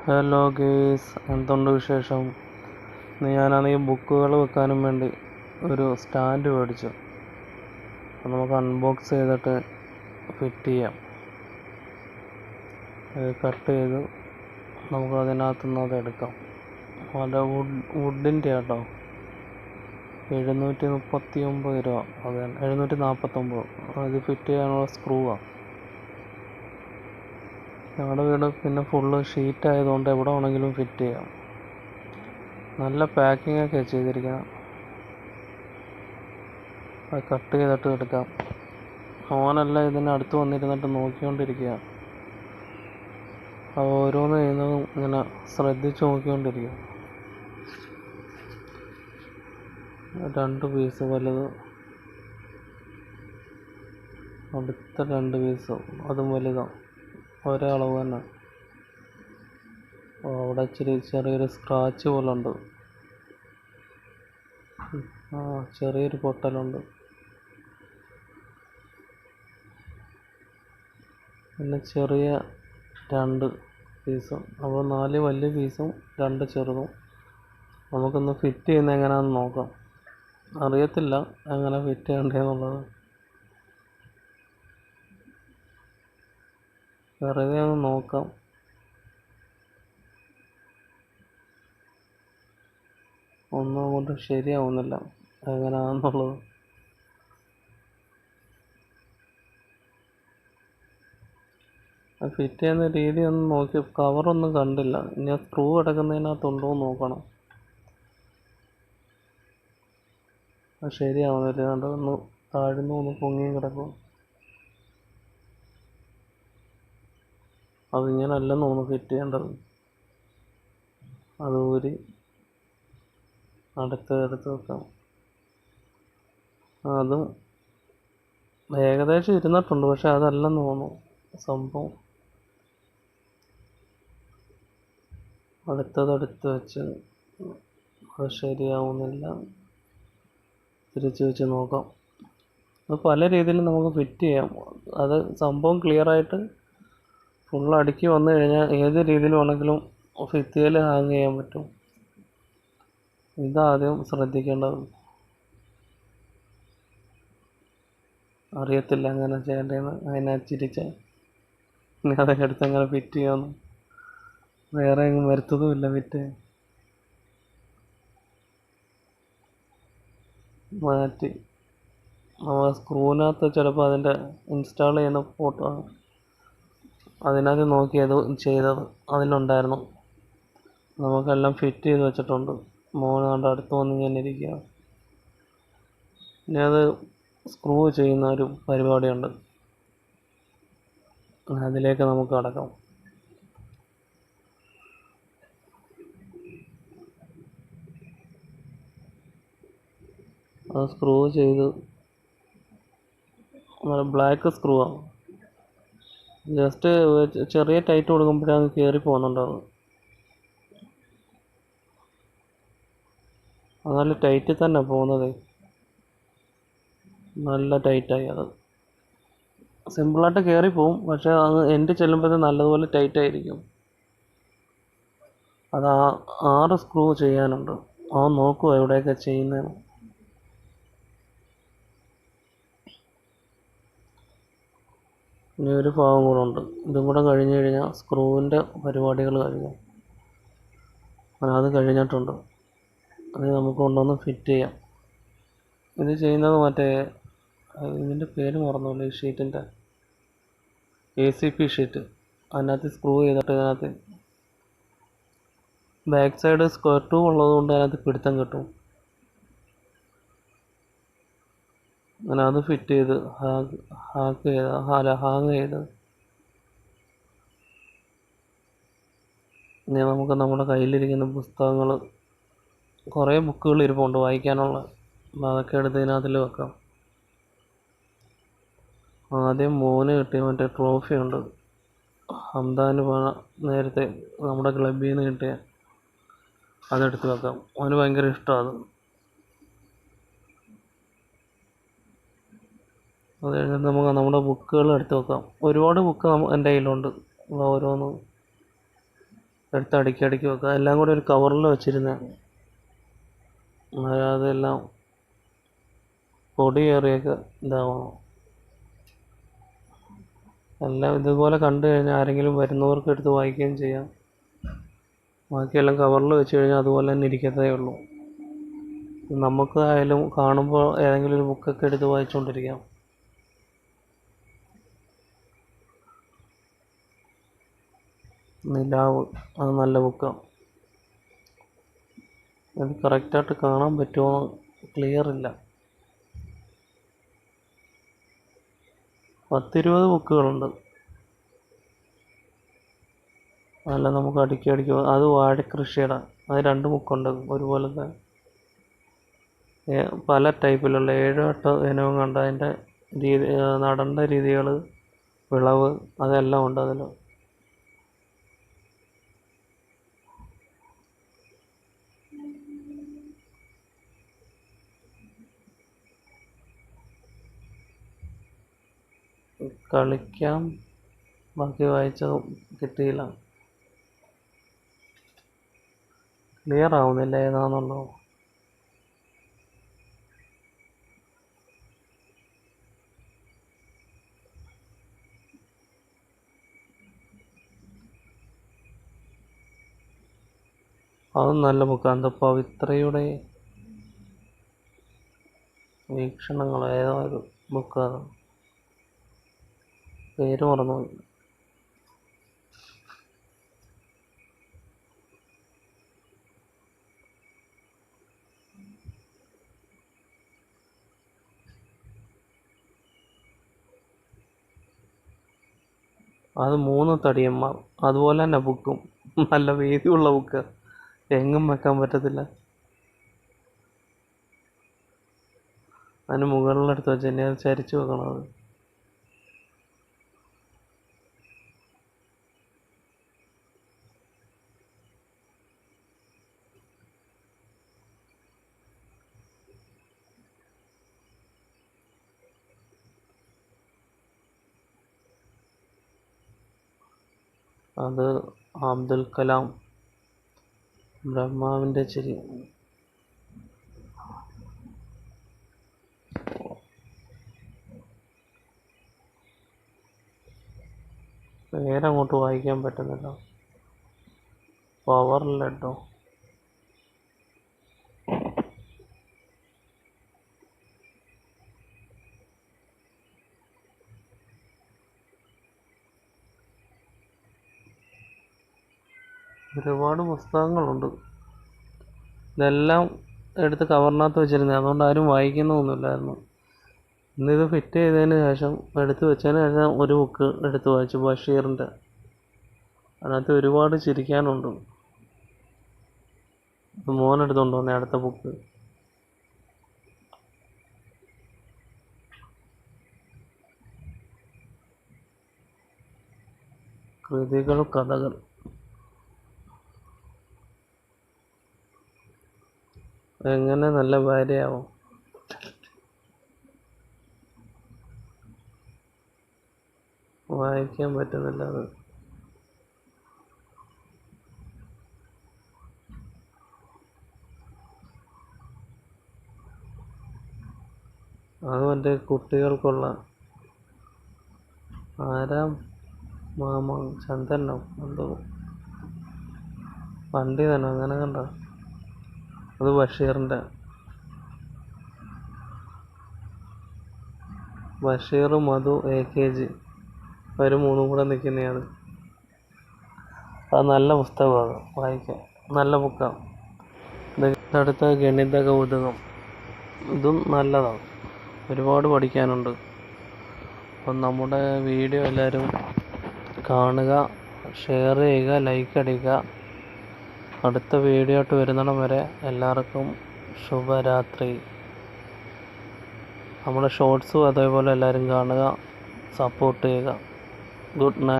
Hello guys, എന്തുണ്ട് വിശേഷം? ഞാനാണെങ്കിൽ ബുക്കുകൾ വെക്കാനും വേണ്ടി ഒരു സ്റ്റാൻഡ് മേടിച്ചു. അപ്പോൾ നമുക്ക് അൺബോക്സ് ചെയ്തിട്ട് ഫിറ്റ് ചെയ്യാം. കട്ട് ചെയ്ത് നമുക്ക് അതിനകത്തുനിന്ന് അത് എടുക്കാം. നല്ല വുഡിൻ്റെ കേട്ടോ. 739 രൂപ. അത് 749. അത് ഫിറ്റ് ചെയ്യാനുള്ള സ്ക്രൂവാണ്. ഞങ്ങളുടെ വീട് പിന്നെ ഫുള്ള് ഷീറ്റ് ആയതുകൊണ്ട് എവിടെ വേണമെങ്കിലും ഫിറ്റ് ചെയ്യാം. നല്ല പാക്കിംഗ് ഒക്കെ ചെയ്തിരിക്കണം. അത് കട്ട് ചെയ്തിട്ട് എടുക്കാം. ഓനെല്ലാം ഇതിനടുത്ത് വന്നിരുന്നിട്ട് നോക്കിക്കൊണ്ടിരിക്കുക. അത് ഓരോന്ന് ചെയ്യുന്നതും ഇങ്ങനെ ശ്രദ്ധിച്ച് നോക്കിക്കൊണ്ടിരിക്കുക. 2 പീസ് വലുത്, അടുത്ത 2 പീസ് അതും വലുതാണ്, ഒരേ അളവ് തന്നെ. അവിടെ ചെറിയൊരു സ്ക്രാച്ച് പോലെ ഉണ്ട്. ചെറിയൊരു പൊട്ടലുണ്ട്. പിന്നെ ചെറിയ 2 പീസും. അപ്പോൾ 4 വലിയ പീസും 2 ചെറുതും. നമുക്കൊന്ന് ഫിറ്റ് ചെയ്യുന്നത് എങ്ങനെയാണെന്ന് നോക്കാം. അറിയത്തില്ല എങ്ങനെ ഫിറ്റ് ചെയ്യണ്ടേന്നുള്ളത്. വെറുതെ ഒന്ന് നോക്കാം. ഒന്നും അങ്ങോട്ട് ശരിയാവുന്നില്ല എങ്ങനെയാണെന്നുള്ളത്. ഫിറ്റ് ചെയ്യുന്ന രീതി ഒന്ന് നോക്കി, കവറൊന്നും കണ്ടില്ല. ഇനി സ്ക്രൂ കിടക്കുന്നതിനകത്തുണ്ടോ എന്ന് നോക്കണം. അത് ശരിയാവുന്നില്ല. അതുകൊണ്ട് ഒന്ന് താഴ്ന്നു ഒന്ന് പൊങ്ങിയും കിടക്കും. അതിങ്ങനല്ലെന്ന് തോന്നുന്നു ഫിറ്റ് ചെയ്യേണ്ടത്. അത് ഊരി എടുത്ത് വെക്കാം. അതും ഏകദേശം ഇരുന്നിട്ടുണ്ട്, പക്ഷെ അതല്ലെന്ന് തോന്നുന്നു സംഭവം. അടുത്തതെടുത്ത് വെച്ച് അത് ശരിയാവുന്നില്ല. തിരിച്ച് വെച്ച് നോക്കാം. അത് പല രീതിയിലും നമുക്ക് ഫിറ്റ് ചെയ്യാം. അത് സംഭവം ക്ലിയറായിട്ട് ഫുൾ അടുക്കി വന്നു കഴിഞ്ഞാൽ ഏത് രീതിയിൽ വേണമെങ്കിലും ഭിത്തിയിൽ ഹാങ് ചെയ്യാൻ പറ്റും. ഇതാദ്യം ശ്രദ്ധിക്കേണ്ടത്. അറിയത്തില്ല എങ്ങനെ ചെയ്യേണ്ടതെന്ന്. അതിനനുസരിച്ച് ഇനി അതൊക്കെ എടുത്ത് എങ്ങനെ ഫിറ്റ് ചെയ്യാമെന്ന്. വേറെ എങ്ങും വരുത്തതുമില്ല ഫിറ്റ്. മാറ്റി സ്ക്രൂവിനകത്ത് ചിലപ്പോൾ അതിൻ്റെ ഇൻസ്റ്റാൾ ചെയ്യുന്ന ഫോട്ടോ അതിനകത്ത് നോക്കിയത് ചെയ്തത് അതിലുണ്ടായിരുന്നു. നമുക്കെല്ലാം ഫിറ്റ് ചെയ്ത് വെച്ചിട്ടുണ്ട്. മോനാണ്ട് അടുത്ത് വന്ന് ഇങ്ങനെ ഇരിക്കുക. ഇനി അത് സ്ക്രൂ ചെയ്യുന്ന ഒരു പരിപാടിയുണ്ട്. അതിലേക്ക് നമുക്ക് കടക്കാം. അത് സ്ക്രൂ ചെയ്ത് ബ്ലാക്ക് സ്ക്രൂ ആണ്. ജസ്റ്റ് ചെറിയ ടൈറ്റ് കൊടുക്കുമ്പോഴാണ് കയറി പോകുന്നുണ്ടാവും. അത് നല്ല ടൈറ്റിൽ തന്നെ പോകുന്നത്. നല്ല ടൈറ്റായി. അത് സിമ്പിളായിട്ട് കയറി പോവും, പക്ഷെ അത് എൻഡ് ചെല്ലുമ്പോഴത്തേക്കും നല്ലതുപോലെ ടൈറ്റായിരിക്കും. അത് 6 സ്ക്രൂ ചെയ്യാനുണ്ട്. അത് നോക്കുക എവിടെയൊക്കെ ചെയ്യുന്നതെന്ന്. ഇനി ഒരു ഭാഗം കൂടെ ഉണ്ട്. ഇതും കൂടെ കഴിഞ്ഞ് കഴിഞ്ഞാൽ സ്ക്രൂവിൻ്റെ പരിപാടികൾ കഴിഞ്ഞു. അത് കഴിഞ്ഞിട്ടുണ്ട്. അത് നമുക്ക് കൊണ്ടുവന്ന് ഫിറ്റ് ചെയ്യാം. ഇത് ചെയ്യുന്നത് മറ്റേ ഇതിൻ്റെ പേര് മറന്നുപോയി. ഈ ഷീറ്റിൻ്റെ ACP ഷീറ്റ്. അതിനകത്ത് സ്ക്രൂ ചെയ്തിട്ട് ഇതിനകത്ത് ബാക്ക് സൈഡ് സ്ക്വയർ ട്യൂബ് ഉള്ളതുകൊണ്ട് അതിനകത്ത് പിടുത്തം കിട്ടും. അങ്ങനെ അത് ഫിറ്റ് ചെയ്ത് ഹാങ് ചെയ്ത് ഇനി നമുക്ക് നമ്മുടെ കയ്യിലിരിക്കുന്ന പുസ്തകങ്ങൾ, കുറേ ബുക്കുകൾ ഇരിപ്പുണ്ട് വായിക്കാനുള്ള. അതൊക്കെ എടുത്ത് ഇതിനകത്തിൽ വെക്കാം. ആദ്യം മോന് കിട്ടിയ മറ്റേ ട്രോഫി ഉണ്ട്. ഹംദാന് നേരത്തെ നമ്മുടെ ക്ലബ്ബിൽ നിന്ന് കിട്ടിയ, അതെടുത്ത് വെക്കാം. അവന് ഭയങ്കര ഇഷ്ടമാണ് അത്. അത് കഴിഞ്ഞിട്ട് നമുക്ക് നമ്മുടെ ബുക്കുകൾ എടുത്ത് വെക്കാം. ഒരുപാട് ബുക്ക് എൻ്റെ കയ്യിലുണ്ട്. ഓരോന്ന് എടുത്ത് അടുക്കി വെക്കുക. എല്ലാം കൂടി ഒരു കവറിൽ വെച്ചിരുന്നതാണ്. അതെല്ലാം പൊടിയേറിയൊക്കെ ഇതാവണം. എല്ലാം ഇതുപോലെ കണ്ടു കഴിഞ്ഞാൽ ആരെങ്കിലും വരുന്നവർക്ക് എടുത്ത് വായിക്കുകയും ചെയ്യാം. ബാക്കിയെല്ലാം കവറിൽ വെച്ച് കഴിഞ്ഞാൽ അതുപോലെ തന്നെ ഇരിക്കത്തേ ഉള്ളൂ. നമുക്കായാലും കാണുമ്പോൾ ഏതെങ്കിലും ഒരു ബുക്കൊക്കെ എടുത്ത് വായിച്ചുകൊണ്ടിരിക്കാം. നിലാവ്, അത് നല്ല ബുക്കാണ്. അത് കറക്റ്റായിട്ട് കാണാൻ പറ്റുമോ ക്ലിയർ ഇല്ല. 10-20 ബുക്കുകളുണ്ട്. അതെല്ലാം നമുക്ക് അടുക്കി അത് വാഴക്കൃഷിയുടെ, അത് 2 ബുക്കുണ്ട് ഒരുപോലത്തെ. പല ടൈപ്പിലുള്ള 7-8 ഇനവും കണ്ട അതിൻ്റെ രീതി, നടേണ്ട രീതികൾ, വിളവ്, അതെല്ലാം ഉണ്ട് അതിൽ. കളിക്കാം, ബാക്കി വായിച്ചതും കിട്ടിയില്ല. ക്ലിയർ ആവുന്നില്ല ഏതാണെന്നുള്ളൂ. അതും നല്ല ബുക്കാണ്. എന്താ പവിത്രയുടെ വീക്ഷണങ്ങൾ, ഏതോ ഒരു ബുക്കാണ്, പേര് മറന്നുപോയി. അത് 3 തടിയന്മാർ, അതുപോലെ തന്നെ ബുക്കും. നല്ല വീതിയുള്ള ബുക്ക്, എങ്ങും വെക്കാൻ പറ്റത്തില്ല. അതിന് മുകളിലെടുത്ത് വെച്ച് തന്നെ അത് ചരിച്ച് വെക്കണം. അത് അബ്ദുൽ കലാം, ബ്രഹ്മാവിൻ്റെ ചിരി. പേരങ്ങോട്ട് വായിക്കാൻ പറ്റുന്നില്ല. പവറില്ലട്ടോ. ഒരുപാട് പുസ്തകങ്ങളുണ്ട്. ഇതെല്ലാം എടുത്ത് കവറിനകത്ത് വെച്ചിരുന്നത്, അതുകൊണ്ട് ആരും വായിക്കുന്നൊന്നുമില്ലായിരുന്നു. ഇന്നിത് ഫിറ്റ് ചെയ്തതിന് ശേഷം, എടുത്ത് വെച്ചതിന് ശേഷം ഒരു ബുക്ക് എടുത്ത് വായിച്ചു, ബഷീറിൻ്റെ. അതിനകത്ത് ഒരുപാട് ചിരിക്കാനുണ്ട്. മോനെടുത്തോണ്ട് വന്നേ അടുത്ത ബുക്ക്. കൃതികൾ, കഥകൾ. എങ്ങനെ നല്ല ഭാര്യയാവും. വായിക്കാൻ പറ്റുന്നില്ല അത്. അത് മറ്റേ കുട്ടികൾക്കുള്ള, ആരാം മാമ ചന്ദനോ എന്തോ, പണ്ഡിതനോ അങ്ങനെ കണ്ട. അത് ബഷീറിൻ്റെ. ബഷീർ, മധു, AKG, അവർ 3 കൂടെ നിൽക്കുന്നതാണ്. അത് നല്ല പുസ്തകമാണ്, വായിക്കാൻ നല്ല ബുക്കാണ്. അടുത്ത ഗണിത കൗതുകം, ഇതും നല്ലതാണ്, ഒരുപാട് പഠിക്കാനുണ്ട്. അപ്പം നമ്മുടെ വീഡിയോ എല്ലാവരും കാണുക, ഷെയർ ചെയ്യുക, ലൈക്ക് അടിക്കുക. അടുത്ത വീഡിയോ ആയിട്ട് വരുന്നിടം വരെ എല്ലാവർക്കും ശുഭരാത്രി. നമ്മുടെ ഷോർട്സും അതേപോലെ എല്ലാവരും കാണുക, സപ്പോർട്ട് ചെയ്യുക. Good night.